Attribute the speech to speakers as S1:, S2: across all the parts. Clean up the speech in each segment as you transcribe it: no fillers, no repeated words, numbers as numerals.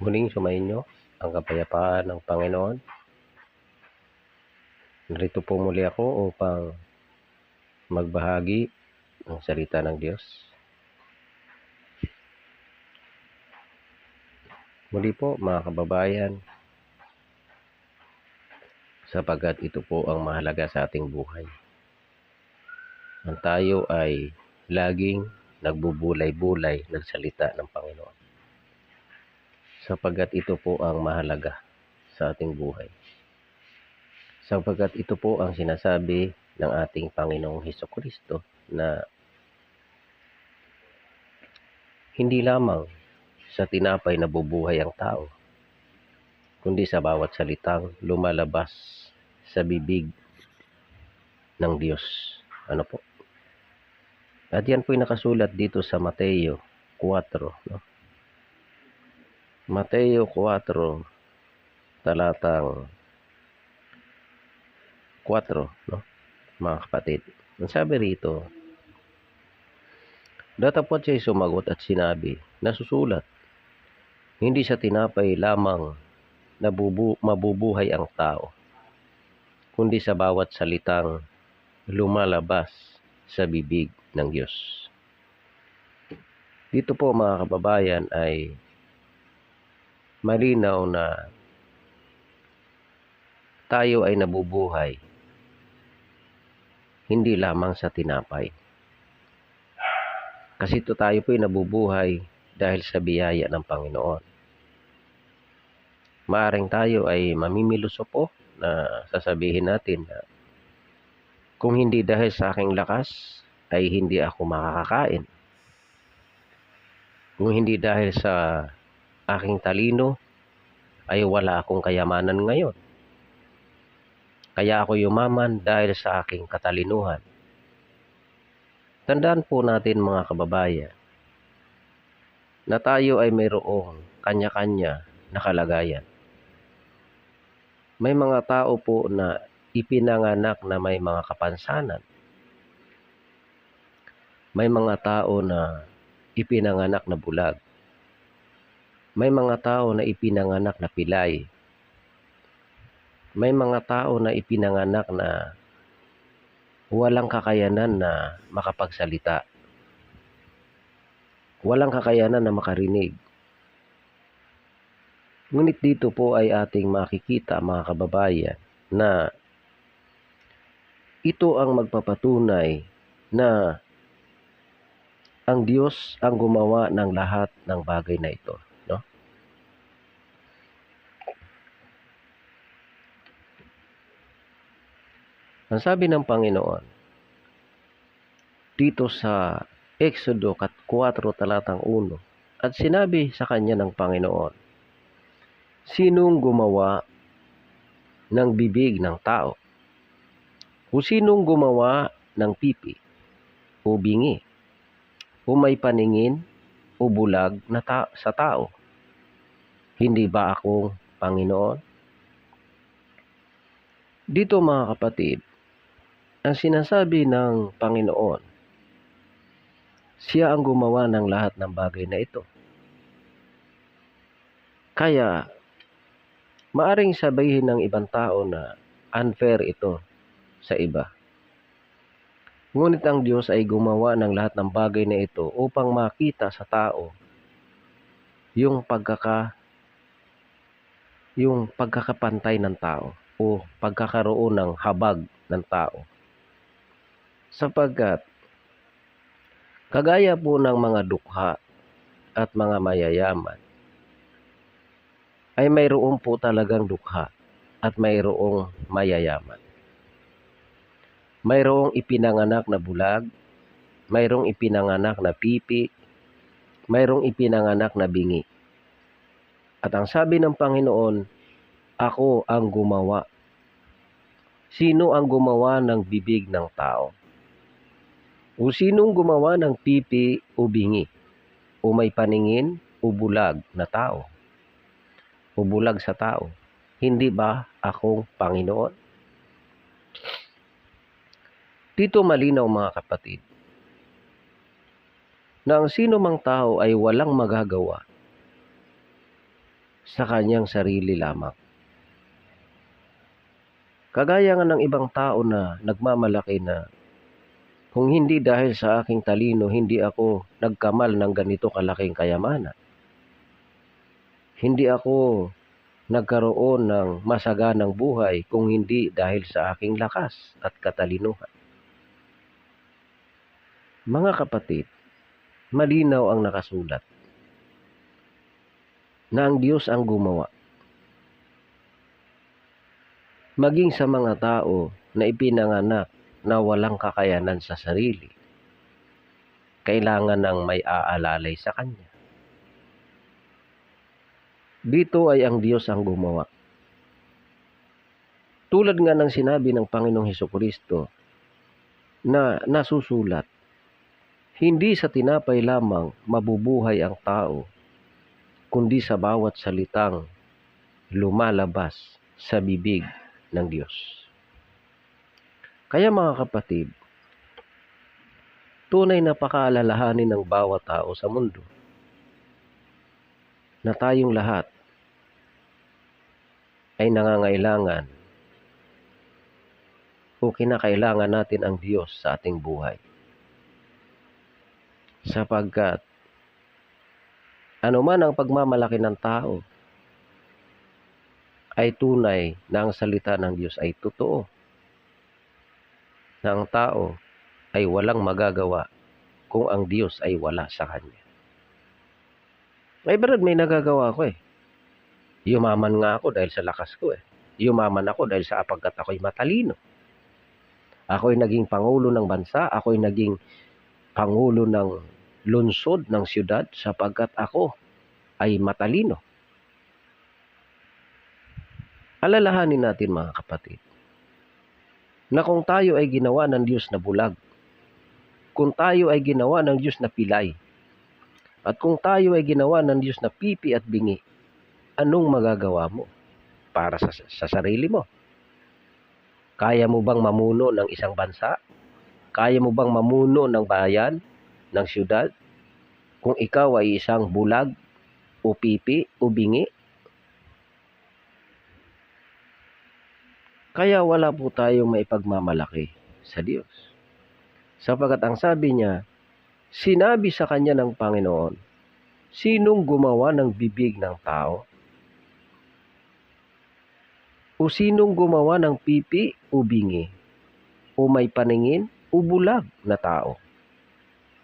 S1: Muling sumainyo ang kapayapaan ng Panginoon. Narito po muli ako upang magbahagi ng salita ng Diyos. Muli po mga kababayan, sapagkat ito po ang mahalaga sa ating buhay. Ang tayo ay laging nagbubulay-bulay ng salita ng Panginoon. Sapagkat ito po ang mahalaga sa ating buhay. Sapagkat ito po ang sinasabi ng ating Panginoong Hesukristo na hindi lamang sa tinapay nabubuhay ang tao, kundi sa bawat salitang lumalabas sa bibig ng Diyos. Ano po? At yan po'y nakasulat dito sa Mateo 4. No? Mateo 4, talatang 4, no? Mga kapatid. Ang sabi rito, datapot siya'y sumagot at sinabi, nasusulat, hindi sa tinapay lamang mabubuhay ang tao, kundi sa bawat salitang lumalabas sa bibig ng Diyos. Dito po mga kababayan ay malinaw na tayo ay nabubuhay hindi lamang sa tinapay. Kasi ito tayo po ay nabubuhay dahil sa biyaya ng Panginoon. Maaring tayo ay mamimiluso po na sasabihin natin na kung hindi dahil sa aking lakas ay hindi ako makakakain. Kung hindi dahil sa aking talino ay wala akong kayamanan ngayon. Kaya ako yumaman dahil sa aking katalinuhan. Tandaan po natin mga kababayan na tayo ay mayroong kanya-kanya na kalagayan. May mga tao po na ipinanganak na may mga kapansanan. May mga tao na ipinanganak na bulag. May mga tao na ipinanganak na pilay. May mga tao na ipinanganak na walang kakayanan na makapagsalita. Walang kakayanan na makarinig. Ngunit dito po ay ating makikita mga kababayan na ito ang magpapatunay na ang Diyos ang gumawa ng lahat ng bagay na ito. No? Ang sabi ng Panginoon dito sa Exodo 4 talatang 1, at sinabi sa kanya ng Panginoon, sinong gumawa ng bibig ng tao? O sinong gumawa ng pipi o bingi o may paningin o bulag na sa tao? Hindi ba akong Panginoon? Dito mga kapatid, ang sinasabi ng Panginoon, siya ang gumawa ng lahat ng bagay na ito. Kaya, maaring sabihin ng ibang tao na unfair ito sa iba. Ngunit ang Diyos ay gumawa ng lahat ng bagay na ito upang makita sa tao yung pagkakapantay ng tao o pagkakaroon ng habag ng tao. Sapagkat kagaya po ng mga dukha at mga mayayaman ay mayroon po talagang dukha at mayroong mayayaman. Mayroong ipinanganak na bulag, mayroong ipinanganak na pipi, mayroong ipinanganak na bingi. At ang sabi ng Panginoon, ako ang gumawa. Sino ang gumawa ng bibig ng tao? O sinong gumawa ng pipi o bingi? O may paningin o bulag na tao? O bulag sa tao? Hindi ba akong Panginoon? Dito malinaw mga kapatid, na ang sino mang tao ay walang magagawa sa kanyang sarili lamang. Kagaya nga ng ibang tao na nagmamalaki na kung hindi dahil sa aking talino, hindi ako nagkamal ng ganito kalaking kayamanan. Hindi ako nagkaroon ng masaganang buhay kung hindi dahil sa aking lakas at katalinuhan. Mga kapatid, malinaw ang nakasulat na ang Diyos ang gumawa. Maging sa mga tao na ipinanganak na walang kakayanan sa sarili, kailangan ng may aalalay sa Kanya. Dito ay ang Diyos ang gumawa. Tulad nga ng sinabi ng Panginoong Hesukristo na nasusulat, hindi sa tinapay lamang mabubuhay ang tao, kundi sa bawat salitang lumalabas sa bibig ng Diyos. Kaya mga kapatid, tunay na pakaalalahanin ng bawat tao sa mundo na tayong lahat ay nangangailangan o kinakailangan natin ang Diyos sa ating buhay. Sapagkat anuman ang pagmamalaki ng tao, ay tunay na ang salita ng Diyos ay totoo. Na ang tao ay walang magagawa kung ang Diyos ay wala sa kanya. Ay brad, may nagagawa ko eh. Yumaman nga ako dahil sa lakas ko eh. Yumaman ako dahil sa apagkat ako'y matalino. Ako'y naging pangulo ng bansa, ako'y naging pangulo ng lungsod, ng siyudad, sapagkat ako ay matalino. Alalahanin natin mga kapatid, na kung tayo ay ginawa ng Diyos na bulag, kung tayo ay ginawa ng Diyos na pilay, at kung tayo ay ginawa ng Diyos na pipi at bingi, anong magagawa mo para sa sarili mo? Kaya mo bang mamuno ng isang bansa? Kaya mo bang mamuno ng bayan, ng siyudad? Kung ikaw ay isang bulag, o pipi, o bingi? Kaya wala po tayong maipagmamalaki sa Diyos. Sapagkat ang sabi niya, sinabi sa kanya ng Panginoon, sinong gumawa ng bibig ng tao? O sinong gumawa ng pipi o bingi? O may paningin o bulag na tao?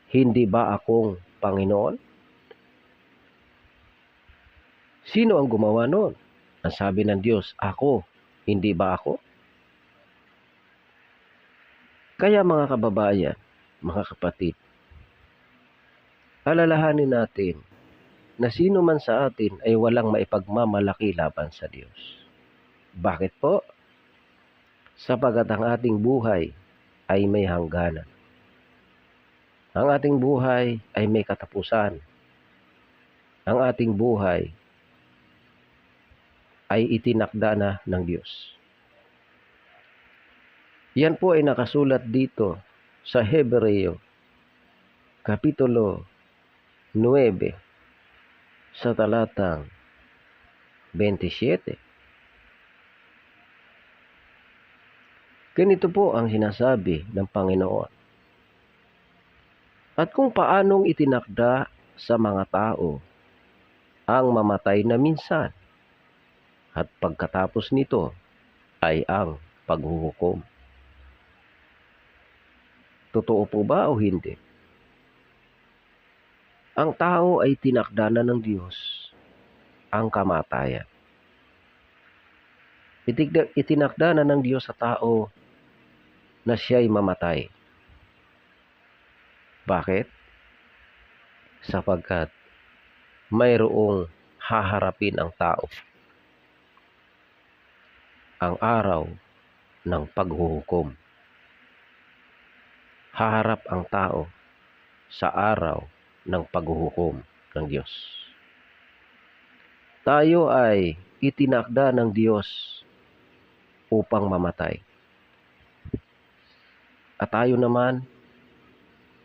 S1: Hindi ba akong Panginoon? Sino ang gumawa noon? Ang sabi ng Diyos, ako. Hindi ba ako? Kaya mga kababayan, mga kapatid, alalahanin natin na sino man sa atin ay walang maipagmamalaki laban sa Diyos. Bakit po? Sapagkat ang ating buhay ay may hangganan. Ang ating buhay ay may katapusan. Ang ating buhay ay itinakda na ng Diyos. Yan po ay nakasulat dito sa Hebreo, Kapitulo 9, sa talatang 27. Ganito po ang sinasabi ng Panginoon. At kung paanong itinakda sa mga tao ang mamatay na minsan, at pagkatapos nito ay ang paghuhukom. Totoo po ba o hindi? Ang tao ay tinakda na ng Diyos ang kamatayan. Itinakda na ng Diyos sa tao na siya'y mamatay. Bakit? Sapagkat mayroong haharapin ang tao. Ang araw ng paghuhukom. Haharap ang tao sa araw ng paghuhukom ng Diyos. Tayo ay itinakda ng Diyos upang mamatay. At tayo naman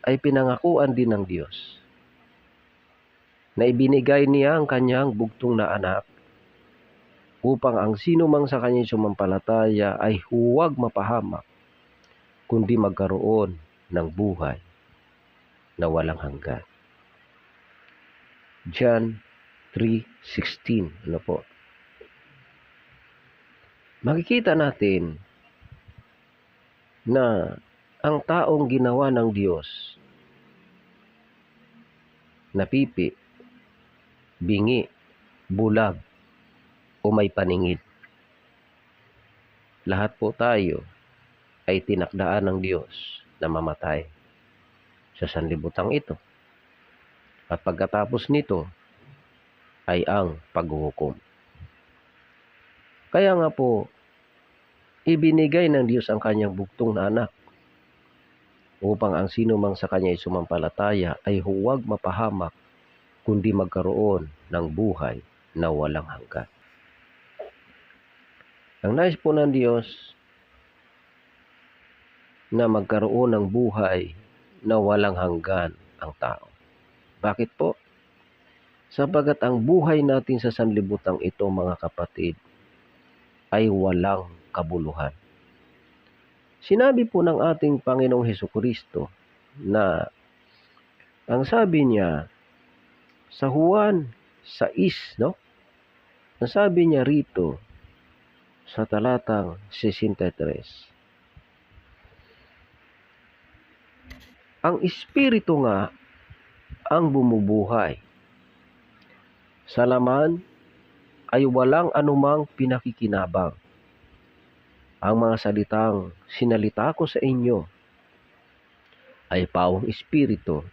S1: ay pinangakuan din ng Diyos na ibinigay niya ang kanyang bugtong na anak upang ang sino mang sa kanya sumampalataya ay huwag mapahamak, kundi magkaroon ng buhay na walang hanggan. John 3:16. Ano po? Makikita natin na ang taong ginawa ng Diyos, napipi, bingi, bulag, o may paningid, lahat po tayo ay tinakdaan ng Diyos na mamatay sa sanlibutan ito. At pagkatapos nito ay ang paghuhukom. Kaya nga po, ibinigay ng Diyos ang kanyang bugtong na anak upang ang sino mang sa kanya ay sumampalataya ay huwag mapahamak, kundi magkaroon ng buhay na walang hanggan. Ang nais po ng Diyos na magkaroon ng buhay na walang hanggan ang tao. Bakit po? Sapagat ang buhay natin sa sanlibutang ito, mga kapatid, ay walang kabuluhan. Sinabi po ng ating Panginoong Hesukristo na ang sabi niya sa Juan 6, no? Ang sabi niya rito sa talatang 63, ang Espiritu nga ang bumubuhay. Sa laman ay walang anumang pinakikinabang. Ang mga salitang sinalita ko sa inyo ay pawang espiritu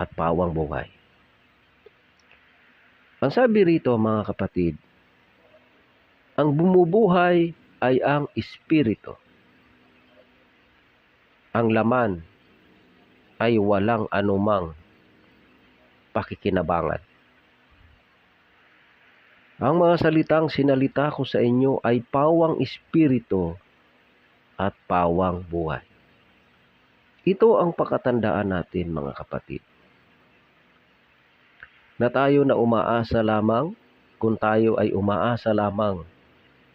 S1: at pawang buhay. Ang sabi rito, mga kapatid, ang bumubuhay ay ang espiritu. Ang laman ay walang anumang pakikinabangan. Ang mga salitang sinalita ko sa inyo ay pawang espiritu at pawang buhay. Ito ang pakatandaan natin, mga kapatid, na tayo na umaasa lamang, kung tayo ay umaasa lamang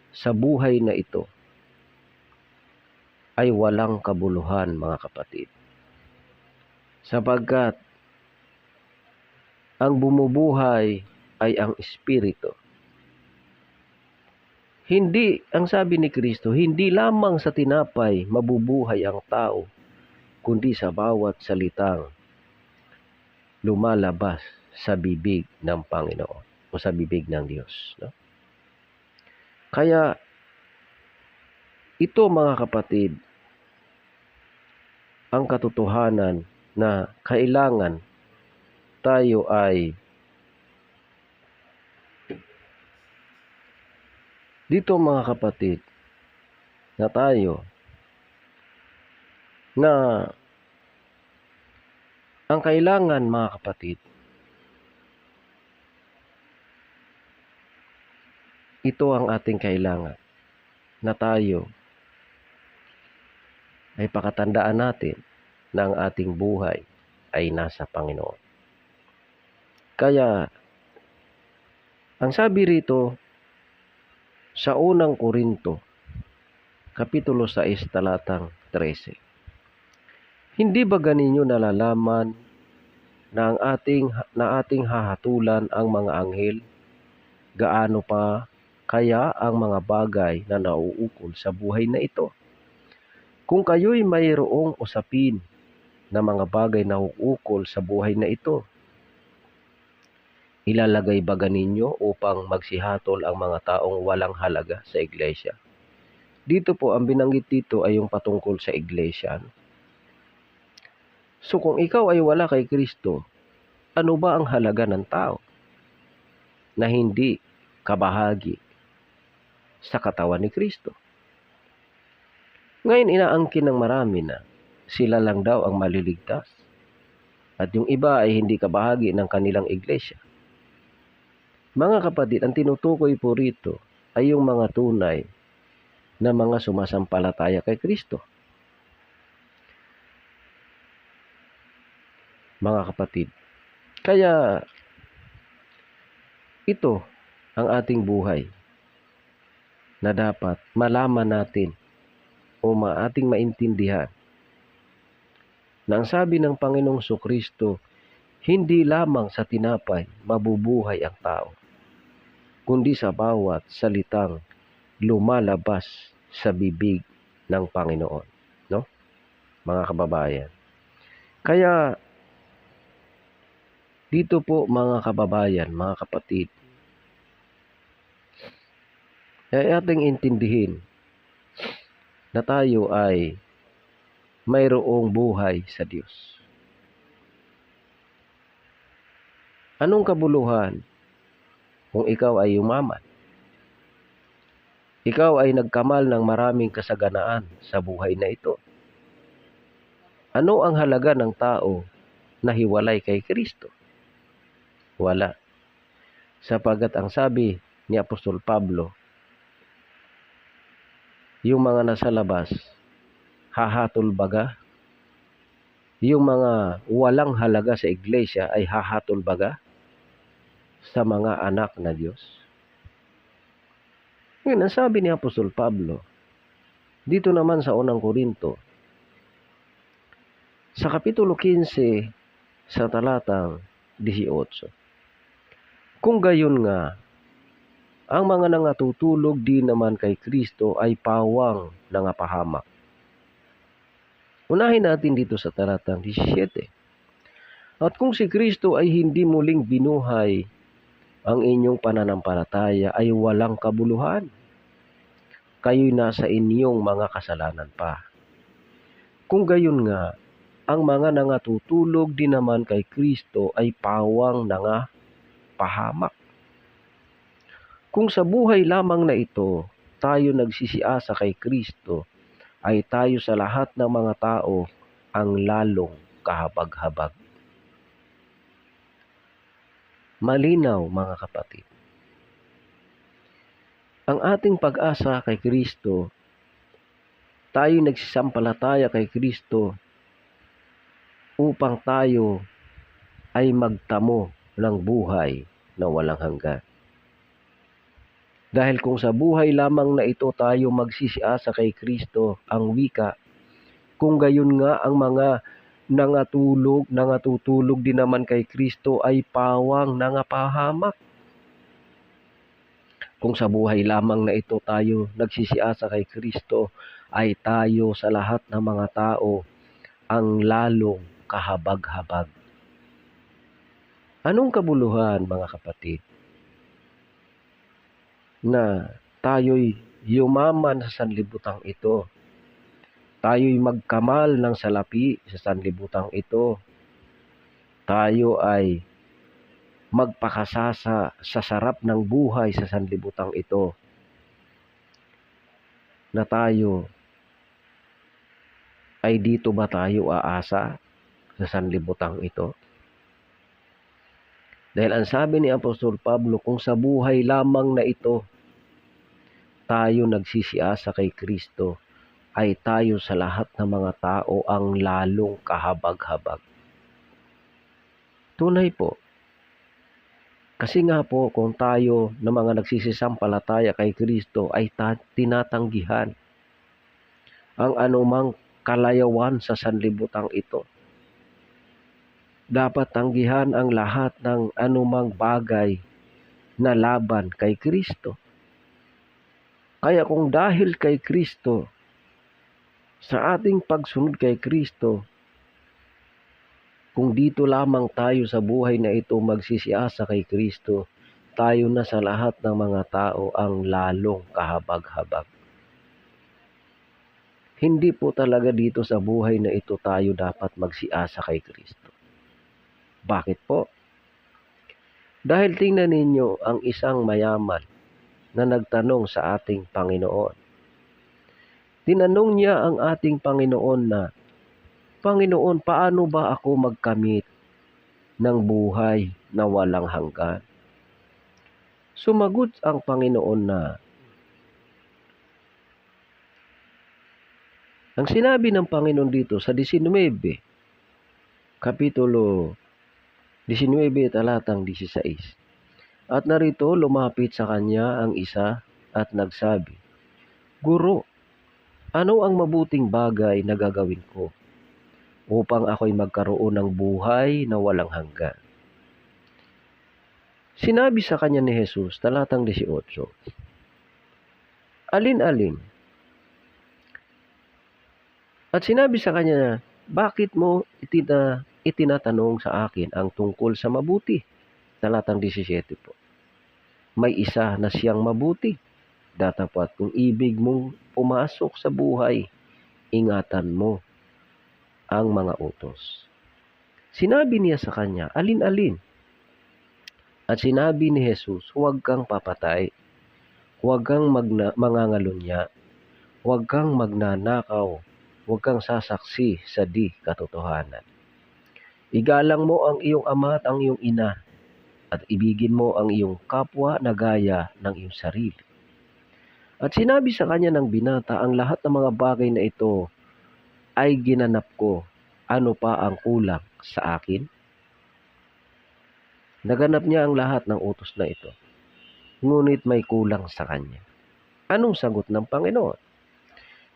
S1: sa buhay na ito, ay walang kabuluhan, mga kapatid. Sapagkat ang bumubuhay ay ang espiritu. Hindi, ang sabi ni Kristo, hindi lamang sa tinapay mabubuhay ang tao, kundi sa bawat salitang lumalabas sa bibig ng Panginoon o sa bibig ng Diyos. No? Kaya, ito, mga kapatid, ang katotohanan na kailangan tayo ay dito, mga kapatid, na tayo na ang kailangan, mga kapatid, ito ang ating kailangan, na tayo ay pakatandaan natin na ang ating buhay ay nasa Panginoon. Kaya, ang sabi rito sa unang Korinto, Kapitulo 6, talatang 13, hindi ba ganinyo nalalaman na ating hahatulan ang mga anghel? Gaano pa kaya ang mga bagay na nauukol sa buhay na ito? Kung kayo'y mayroong usapin na mga bagay na uukol sa buhay na ito, ilalagay ba ganinyo upang magsihatol ang mga taong walang halaga sa iglesia? Dito po, ang binanggit dito ay yung patungkol sa iglesia. So kung ikaw ay wala kay Kristo, ano ba ang halaga ng tao na hindi kabahagi sa katawan ni Kristo? Ngayon, inaangkin ng marami na sila lang daw ang maliligtas at yung iba ay hindi kabahagi ng kanilang iglesia. Mga kapatid, ang tinutukoy po rito ay yung mga tunay na mga sumasampalataya kay Kristo. Mga kapatid, kaya ito ang ating buhay. na dapat malaman natin o ating maintindihan na ang sabi ng Panginoong Kristo, hindi lamang sa tinapay mabubuhay ang tao, kundi sa bawat salitang lumalabas sa bibig ng Panginoon. No? Mga kababayan. Kaya, dito po mga kababayan, mga kapatid, ay ating intindihin na tayo ay mayroong buhay sa Diyos. Anong kabuluhan kung ikaw ay yumaman? Ikaw ay nagkamal ng maraming kasaganaan sa buhay na ito. Ano ang halaga ng tao na hiwalay kay Kristo? Wala. Sapagat ang sabi ni Apostol Pablo, yung mga nasa labas, hahatol baga? Yung mga walang halaga sa iglesia ay hahatol baga sa mga anak na Diyos? Ngayon, ang sabi ni Apostol Pablo, dito naman sa unang Korinto, sa Kapitulo 15, sa talatang 18, kung gayon nga, ang mga nangatutulog di naman kay Kristo ay pawang nangapahamak. Unahin natin dito sa talatang 17. At kung si Kristo ay hindi muling binuhay, ang inyong pananampalataya ay walang kabuluhan. Kayo'y nasa inyong mga kasalanan pa. Kung gayon nga, ang mga nangatutulog di naman kay Kristo ay pawang nangapahamak. Kung sa buhay lamang na ito, tayo nagsisiasa kay Kristo, ay tayo sa lahat ng mga tao ang lalong kahabag-habag. Malinaw mga kapatid. Ang ating pag-asa kay Kristo, tayo nagsisampalataya kay Kristo upang tayo ay magtamo ng buhay na walang hanggan. Dahil kung sa buhay lamang na ito tayo magsisiasa kay Kristo, ang wika, kung gayon nga ang mga nangatutulog din naman kay Kristo ay pawang nangapahamak. Kung sa buhay lamang na ito tayo nagsisiasa kay Kristo, ay tayo sa lahat ng mga tao ang lalong kahabag-habag. Anong kabuluhan mga kapatid? Na tayo'y yumaman sa sanlibutang ito. Tayo'y magkamal ng salapi sa sanlibutang ito. Tayo ay magpakasasa sa sarap ng buhay sa sanlibutang ito. Na tayo ay dito ba tayo aasa sa sanlibutang ito? Dahil ang sabi ni Apostol Pablo, kung sa buhay lamang na ito tayo nagsisiasa kay Kristo, ay tayo sa lahat ng mga tao ang lalong kahabag-habag. Tunay po. Kasi nga po, kung tayo na mga nagsisisampalataya kay Kristo ay tinatanggihan ang anumang kalayawan sa sanlibutang ito. Dapat tanggihan ang lahat ng anumang bagay na laban kay Kristo. Kaya kung dahil kay Kristo, sa ating pagsunod kay Kristo, kung dito lamang tayo sa buhay na ito magsisiasa kay Kristo, tayo na sa lahat ng mga tao ang lalong kahabag-habag. Hindi po talaga dito sa buhay na ito tayo dapat magsiasa kay Kristo. Bakit po? Dahil tingnan ninyo ang isang mayaman na nagtanong sa ating Panginoon. Tinanong niya ang ating Panginoon na, Panginoon, paano ba ako magkamit ng buhay na walang hanggan? Sumagot ang Panginoon na, ang sinabi ng Panginoon dito sa 19, Kapitulo 19, talatang 16. At narito lumapit sa kanya ang isa at nagsabi, Guro, ano ang mabuting bagay na gagawin ko upang ako'y magkaroon ng buhay na walang hanggan? Sinabi sa kanya ni Jesus, talatang 18, alin-alin? At sinabi sa kanya na, bakit mo itinatanong sa akin ang tungkol sa mabuti? Talatang 17 po. May isa na siyang mabuti. Datapat kung ibig mong pumasok sa buhay, ingatan mo ang mga utos. Sinabi niya sa kanya, alin-alin? At sinabi ni Jesus, huwag kang papatay, huwag kang mangangalunya, huwag kang magnanakaw, huwag kang sasaksi sa di katotohanan. Igalang mo ang iyong ama at ang iyong ina, at ibigin mo ang iyong kapwa na gaya ng iyong sarili. At sinabi sa kanya ng binata, ang lahat ng mga bagay na ito ay ginanap ko. Ano pa ang kulang sa akin? Naganap niya ang lahat ng utos na ito. Ngunit may kulang sa kanya. Anong sagot ng Panginoon?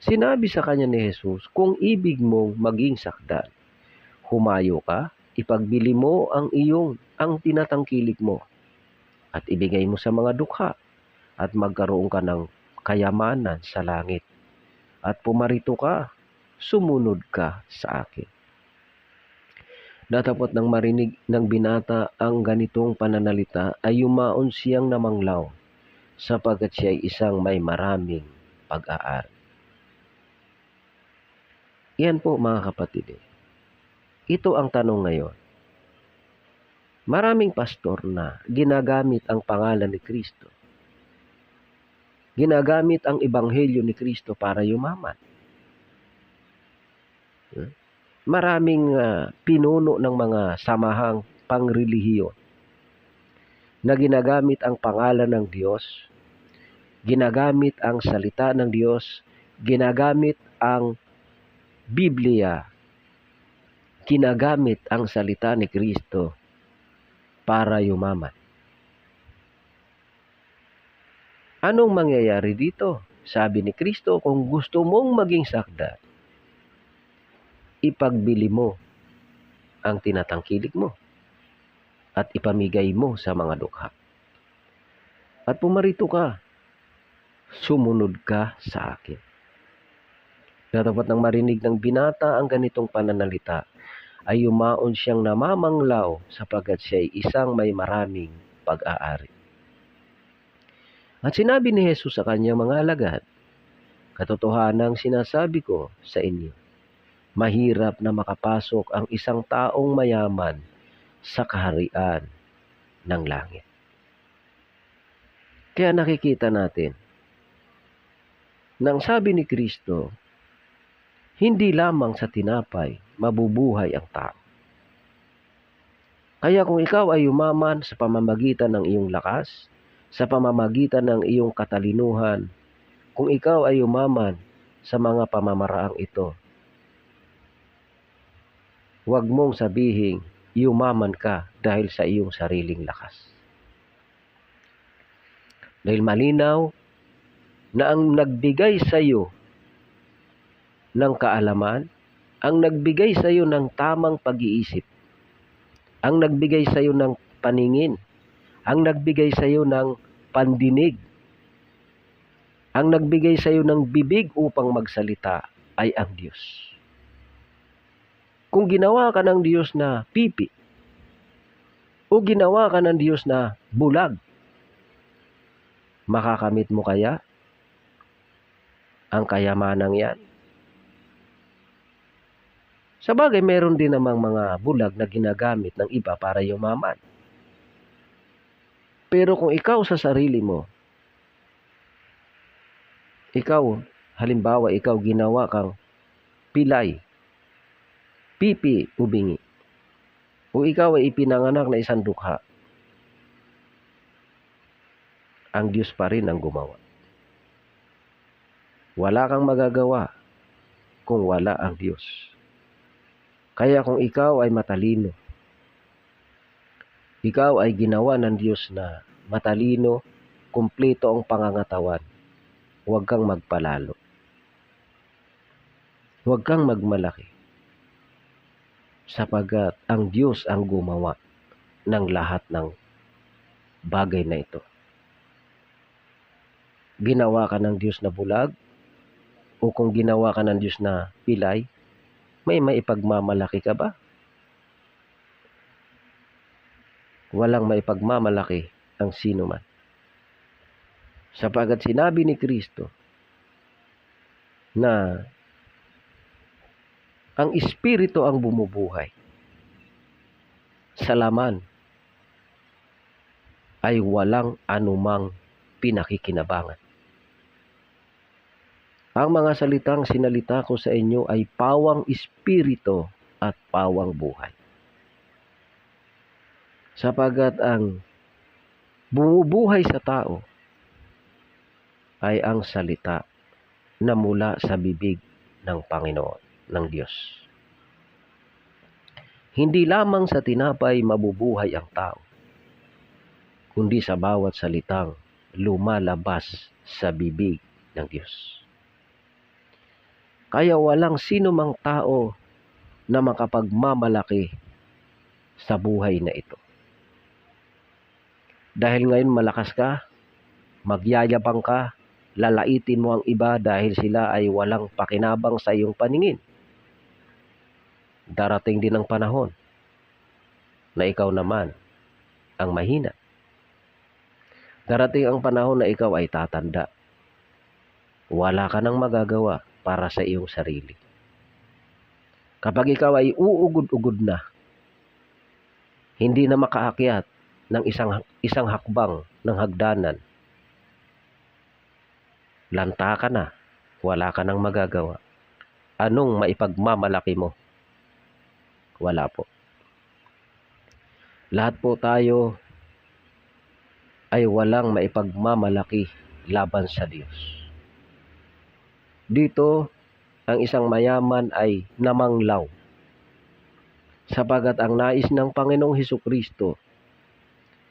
S1: Sinabi sa kanya ni Jesus, kung ibig mong maging sakdal, humayo ka, ipagbili mo ang tinatangkilik mo, at ibigay mo sa mga dukha, at magkaroon ka ng kayamanan sa langit. At pumarito ka, sumunod ka sa akin. Datapot nang marinig ng binata ang ganitong pananalita ay yumaon siyang namanglaw, sapagkat siya ay isang may maraming pag-aari. Yan po mga kapatid. Ito ang tanong ngayon. Maraming pastor na ginagamit ang pangalan ni Kristo. Ginagamit ang ebanghelyo ni Kristo para yumaman. Maraming pinuno ng mga samahang pangrelihiyon na ginagamit ang pangalan ng Diyos, ginagamit ang salita ng Diyos, ginagamit ang Biblia, ginagamit ang salita ni Kristo para yumaman. Anong mangyayari dito? Sabi ni Kristo, kung gusto mong maging sakdal, ipagbili mo ang tinatangkilik mo at ipamigay mo sa mga dukha. At pumarito ka, sumunod ka sa akin. Dapat nang marinig ng binata ang ganitong pananalita, ay yumaon siyang namamanglaw sapagkat siya ay isang may maraming pag-aari. At sinabi ni Jesus sa kanyang mga alagad, katotohanang sinasabi ko sa inyo, mahirap na makapasok ang isang taong mayaman sa kaharian ng langit. Kaya nakikita natin, nang sabi ni Kristo, hindi lamang sa tinapay mabubuhay ang tao. Kaya kung ikaw ay yumaman sa pamamagitan ng iyong lakas, sa pamamagitan ng iyong katalinuhan, kung ikaw ay yumaman sa mga pamamaraang ito, huwag mong sabihin, yumaman ka dahil sa iyong sariling lakas. Dahil malinaw na ang nagbigay sa iyo ng kaalaman, ang nagbigay sa iyo ng tamang pag-iisip, ang nagbigay sa iyo ng paningin, ang nagbigay sa iyo ng pandinig, ang nagbigay sa iyo ng bibig upang magsalita ay ang Diyos. Kung ginawa ka ng Diyos na pipi, o ginawa ka ng Diyos na bulag, makakamit mo kaya ang kayamanang yan? Sa bagay, meron din namang mga bulag na ginagamit ng iba para yumaman. Pero kung ikaw sa sarili mo, halimbawa ikaw ginawa kang pilay, pipi o bingi, o ikaw ay ipinanganak na isang dukha, ang Diyos pa rin ang gumawa. Wala kang magagawa kung wala ang Diyos. Kaya kung ikaw ay matalino, ikaw ay ginawa ng Diyos na matalino, kumpleto ang pangangatawan, huwag kang magpalalo. Huwag kang magmalaki. Sapagkat ang Diyos ang gumawa ng lahat ng bagay na ito. Ginawa ka ng Diyos na bulag, o kung ginawa ka ng Diyos na pilay, may maipagmamalaki ka ba? Walang maipagmamalaki ang sino man. Sapagkat sinabi ni Kristo na ang Espiritu ang bumubuhay. Sa laman ay walang anumang pinakikinabangan. Ang mga salitang sinalita ko sa inyo ay pawang espiritu at pawang buhay. Sapagkat ang bumubuhay sa tao ay ang salita na mula sa bibig ng Panginoon, ng Diyos. Hindi lamang sa tinapay mabubuhay ang tao, kundi sa bawat salitang lumalabas sa bibig ng Diyos. Kaya walang sino mang tao na makapagmamalaki sa buhay na ito. Dahil ngayon malakas ka, magyayabang ka, lalaitin mo ang iba dahil sila ay walang pakinabang sa iyong paningin. Darating din ang panahon na ikaw naman ang mahina. Darating ang panahon na ikaw ay tatanda. Wala ka nang magagawa para sa iyong sarili. Kapag ikaw ay uugod-ugod na, hindi na makaakyat ng isang hakbang ng hagdanan, lanta ka na, wala ka nang magagawa. Anong maipagmamalaki mo? Wala po. Lahat po tayo ay walang maipagmamalaki laban sa Diyos. Dito, ang isang mayaman ay namanglaw. Sapagat ang nais ng Panginoong Hesukristo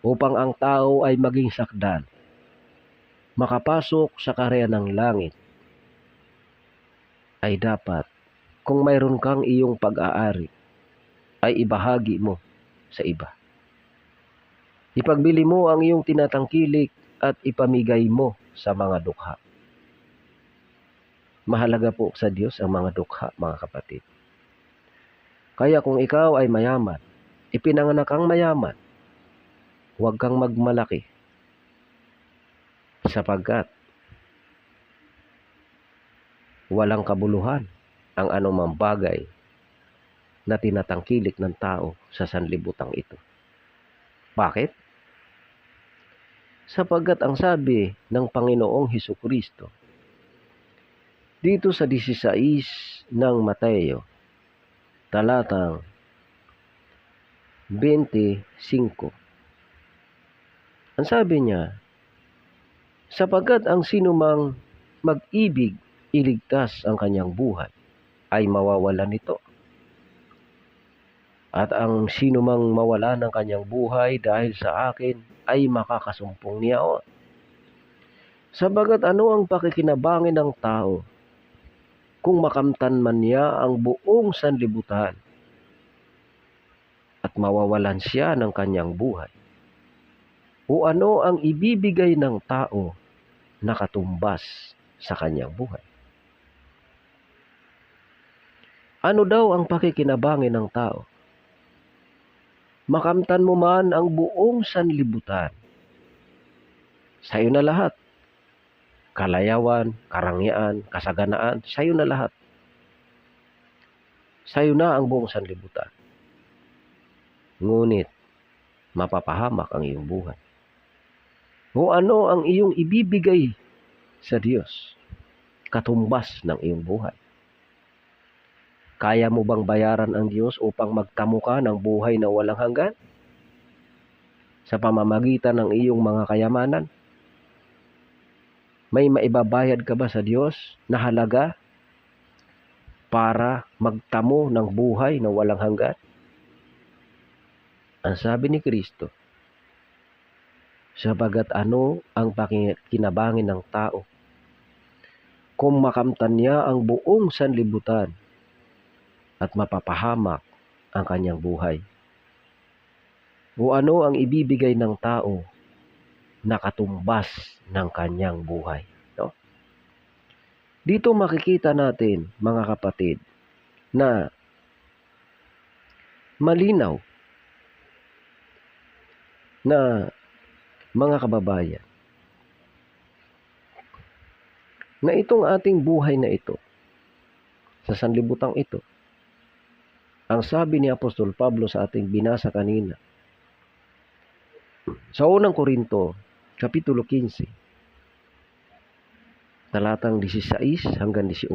S1: upang ang tao ay maging sakdal, makapasok sa kaharian ng langit, ay dapat, kung mayroon kang iyong pag-aari, ay ibahagi mo sa iba. Ipagbili mo ang iyong tinatangkilik at ipamigay mo sa mga dukha. Mahalaga po sa Diyos ang mga dukha, mga kapatid. Kaya kung ikaw ay mayaman, ipinanganak kang mayaman, huwag kang magmalaki. Sapagkat walang kabuluhan ang anumang bagay na tinatangkilik ng tao sa sanlibutang ito. Bakit? Sapagkat ang sabi ng Panginoong Hesukristo dito sa 16 ng Mateo, talatang 25. Ang sabi niya, sapagkat ang sinumang mag-ibig iligtas ang kanyang buhay, ay mawawalan nito. At ang sinumang mawala ng kanyang buhay dahil sa akin, ay makakasumpong niyaon. Sapagkat ano ang pakikinabangin ng tao kung makamtan man niya ang buong sanlibutan at mawawalan siya ng kanyang buhay? O ano ang ibibigay ng tao na katumbas sa kanyang buhay? Ano daw ang pakikinabangin ng tao? Makamtan mo man ang buong sanlibutan, sa'yo na lahat. Kalayawan, karangyaan, kasaganaan, sa'yo na lahat. Sa'yo na ang buong sanlibutan. Ngunit, mapapahamak ang iyong buhay. O ano ang iyong ibibigay sa Diyos, katumbas ng iyong buhay? Kaya mo bang bayaran ang Diyos upang magtamo ka ng buhay na walang hanggan? Sa pamamagitan ng iyong mga kayamanan? May maibabayad ka ba sa Diyos na halaga para magtamo ng buhay na walang hanggan? Ang sabi ni Kristo, sapagat ano ang pakikinabangin ng tao kung makamtan niya ang buong sanlibutan at mapapahamak ang kanyang buhay. O ano ang ibibigay ng tao na katumbas ng kanyang buhay? No? Dito makikita natin, mga kapatid, na malinaw na mga kababayan, na itong ating buhay na ito, sa sanlibutang ito, ang sabi ni Apostol Pablo sa ating binasa kanina, sa unang Korinto, Kapitulo 15, talatang 16 hanggang 18.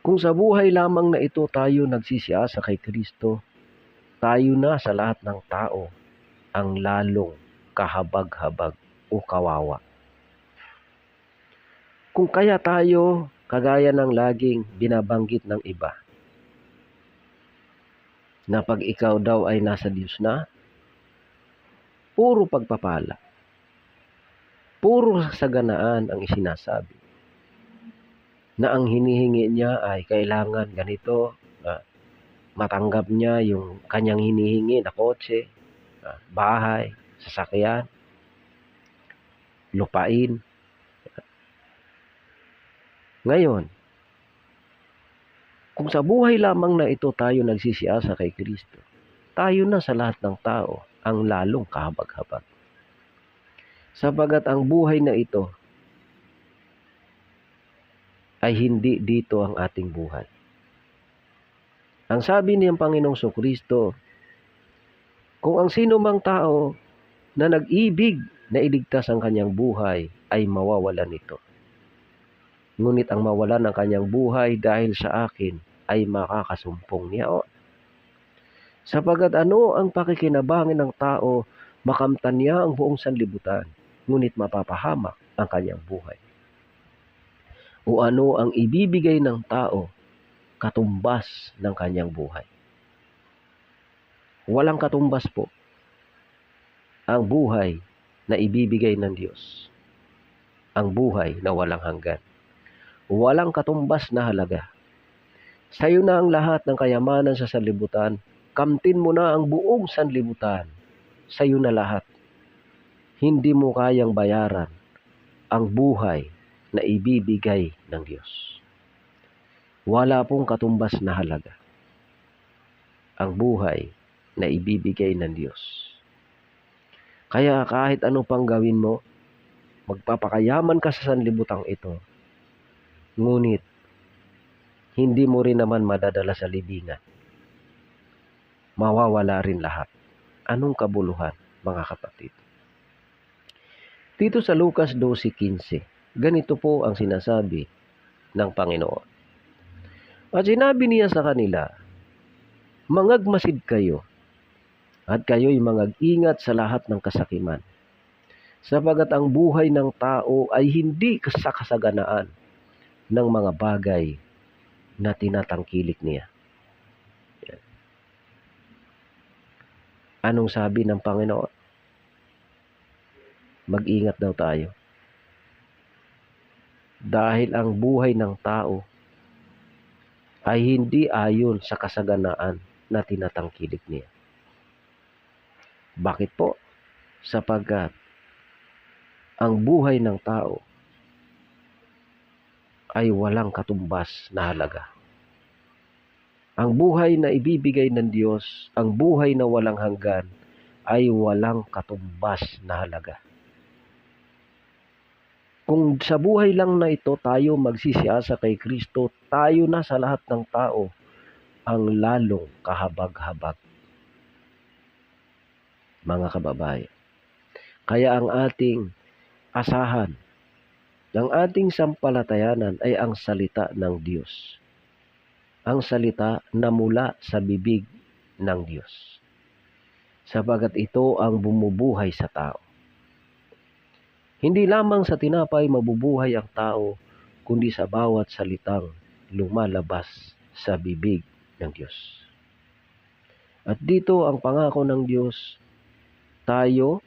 S1: Kung sa buhay lamang na ito tayo nagsisiasa kay Kristo, tayo na sa lahat ng tao ang lalong kahabag-habag o kawawa. Kung kaya tayo, kagaya ng laging binabanggit ng iba, na pag ikaw daw ay nasa Diyos na, puro pagpapala, puro saganaan ang isinasabi, na ang hinihingi niya ay kailangan ganito, matanggap niya yung kanyang hinihingi na kotse, bahay, sasakyan, lupain. Ngayon, kung sa buhay lamang na ito tayo nagsisiasa kay Kristo, tayo na sa lahat ng tao ang lalong kahabag-habag. Sapagat ang buhay na ito ay hindi dito ang ating buhay. Ang sabi niyang Panginoong Kristo, kung ang sino mang tao na nag-ibig na iligtas ang kanyang buhay ay mawawalan nito. Ngunit ang mawalan ng kanyang buhay dahil sa akin ay makakasumpong niya. Sapagat ano ang pakikinabangin ng tao, makamtan niya ang buong sanlibutan, ngunit mapapahamak ang kanyang buhay. O ano ang ibibigay ng tao, katumbas ng kanyang buhay? Walang katumbas po ang buhay na ibibigay ng Diyos. Ang buhay na walang hanggan. Walang katumbas na halaga. Sa'yo na ang lahat ng kayamanan sa sanlibutan. Kamtin mo na ang buong sanlibutan. Sa'yo na lahat. Hindi mo kayang bayaran ang buhay na ibibigay ng Diyos. Wala pong katumbas na halaga ang buhay na ibibigay ng Diyos. Kaya kahit ano pang gawin mo, magpapakayaman ka sa sanlibutang ito, ngunit hindi mo rin naman madadala sa libingan. Mawawala rin lahat. Anong kabuluhan, mga kapatid? Dito sa Lucas 12:15, ganito po ang sinasabi ng Panginoon. At sinabi niya sa kanila, mangagmasid kayo, at kayo'y mangag-ingat sa lahat ng kasakiman, sapagat ang buhay ng tao ay hindi sa kasaganaan ng mga bagay na tinatangkilik niya. Yan. Anong sabi ng Panginoon? Mag-ingat daw tayo. Dahil ang buhay ng tao ay hindi ayon sa kasaganaan na tinatangkilik niya. Bakit po? Sapagkat ang buhay ng tao ay walang katumbas na halaga. Ang buhay na ibibigay ng Diyos, ang buhay na walang hanggan, ay walang katumbas na halaga. Kung sa buhay lang na ito tayo magsisiasa kay Kristo, tayo na sa lahat ng tao ang lalong kahabag-habag. Mga kababayan, kaya ang ating asahan, ang ating sampalatayanan ay ang salita ng Diyos. Ang salita na mula sa bibig ng Diyos. Sapagat ito ang bumubuhay sa tao. Hindi lamang sa tinapay mabubuhay ang tao, kundi sa bawat salitang lumalabas sa bibig ng Diyos. At dito ang pangako ng Diyos, tayo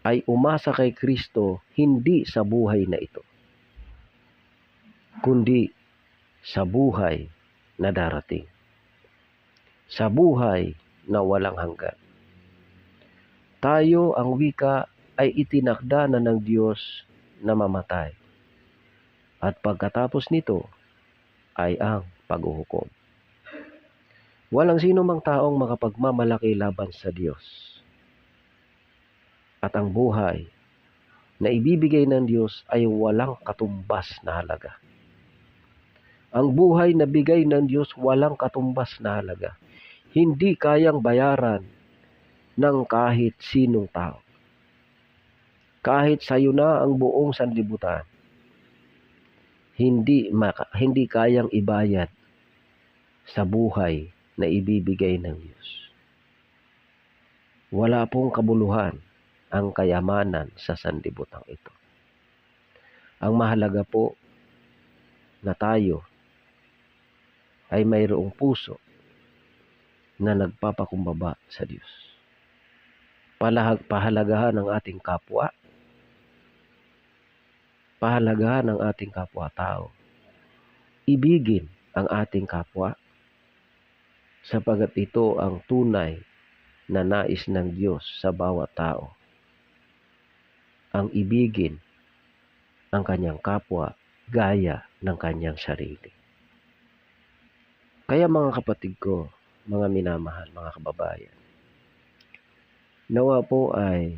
S1: ay umasa kay Kristo hindi sa buhay na ito, kundi sa buhay na darating. Sa buhay na walang hanggan. Tayo, ang wika, ay itinakda na ng Diyos na mamatay. At pagkatapos nito ay ang paghuhukom. Walang sino mang taong makapagmamalaki laban sa Diyos. At ang buhay na ibibigay ng Diyos ay walang katumbas na halaga. Ang buhay na bigay ng Diyos walang katumbas na halaga. Hindi kayang bayaran ng kahit sinong tao. Kahit sa'yo na ang buong sanlibutan, hindi kayang ibayad sa buhay na ibibigay ng Diyos. Wala pong kabuluhan ang kayamanan sa sanlibutan ito. Ang mahalaga po na tayo ay mayroong puso na nagpapakumbaba sa Diyos. Pahalagahan ang ating kapwa. Pahalagahan ang ating kapwa-tao. Ibigin ang ating kapwa sapagat ito ang tunay na nais ng Diyos sa bawat tao. Ang ibigin ang kanyang kapwa gaya ng kanyang sarili. Kaya mga kapatid ko, mga minamahal, mga kababayan, nawa po ay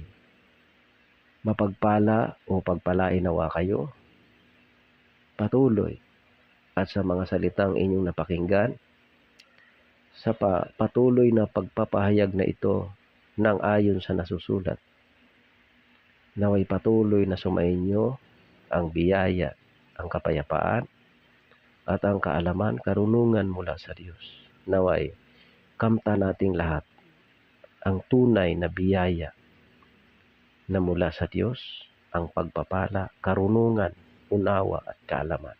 S1: mapagpala o pagpalain nawa kayo patuloy at sa mga salitang inyong napakinggan sa patuloy na pagpapahayag na ito ng ayon sa nasusulat. Naway patuloy na sumainyo ang biyaya, ang kapayapaan at ang kaalaman, karunungan mula sa Diyos. Naway kamta nating lahat ang tunay na biyaya na mula sa Diyos, ang pagpapala, karunungan, unawa at kaalaman.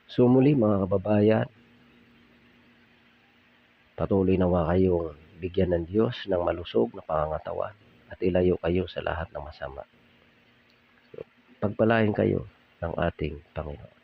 S1: So muli mga kababayan, patuloy nawa kayong bigyan ng Diyos ng malusog na pangangatawan at ilayo kayo sa lahat ng masama. So, pagpalain kayo ng ating Panginoon.